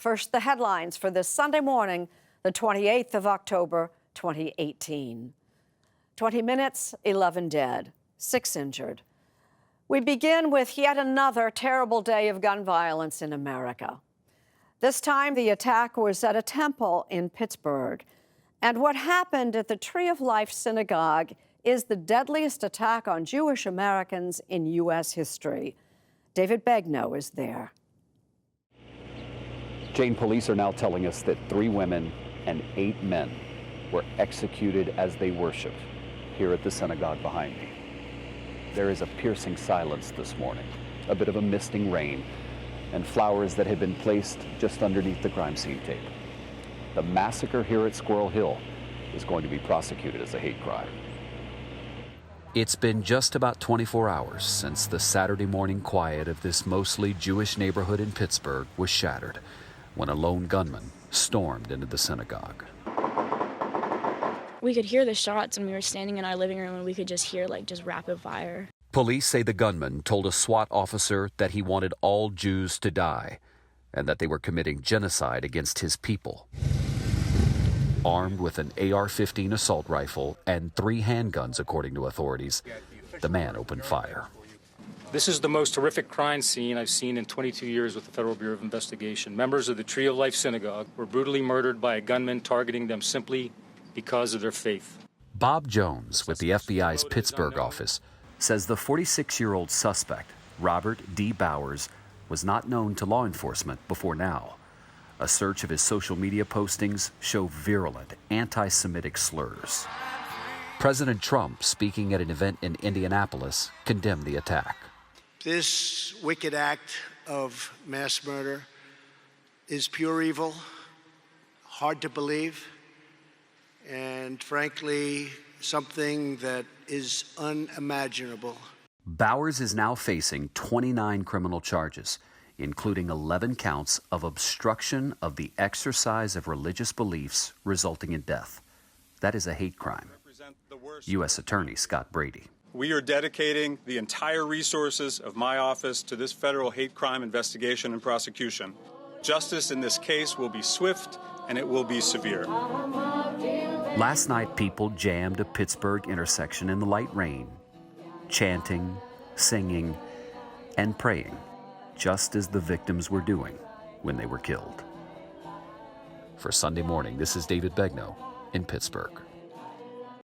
First, the headlines for this Sunday morning, the 28th of October, 2018. 20 minutes, 11 dead, 6 injured. We begin with yet another terrible day of gun violence in America. This time, the attack was at a temple in Pittsburgh. And what happened at the Tree of Life Synagogue is the deadliest attack on Jewish Americans in U.S. history. David Begnaud is there. Jane, police are now telling us that 3 women and 8 men were executed as they worshiped here at the synagogue behind me. There is a piercing silence this morning, a bit of a misting rain, and flowers that had been placed just underneath the crime scene tape. The massacre here at Squirrel Hill is going to be prosecuted as a hate crime. It's been just about 24 hours since the Saturday morning quiet of this mostly Jewish neighborhood in Pittsburgh was shattered when a lone gunman stormed into the synagogue. We could hear the shots and we were standing in our living room and we could just hear just rapid fire. Police say the gunman told a SWAT officer that he wanted all Jews to die and that they were committing genocide against his people. Armed with an AR-15 assault rifle and 3 handguns, according to authorities, the man opened fire. This is the most horrific crime scene I've seen in 22 years with the Federal Bureau of Investigation. Members of the Tree of Life Synagogue were brutally murdered by a gunman targeting them simply because of their faith. Bob Jones with the FBI's Pittsburgh office says the 46-year-old suspect, Robert D. Bowers, was not known to law enforcement before now. A search of his social media postings show virulent anti-Semitic slurs. President Trump, speaking at an event in Indianapolis, condemned the attack. This wicked act of mass murder is pure evil, hard to believe, and frankly, something that is unimaginable. Bowers is now facing 29 criminal charges, including 11 counts of obstruction of the exercise of religious beliefs resulting in death. That is a hate crime. U.S. Attorney Scott Brady. We are dedicating the entire resources of my office to this federal hate crime investigation and prosecution. Justice in this case will be swift and it will be severe. Last night, people jammed a Pittsburgh intersection in the light rain, chanting, singing, and praying, just as the victims were doing when they were killed. For Sunday Morning, this is David Begnaud in Pittsburgh.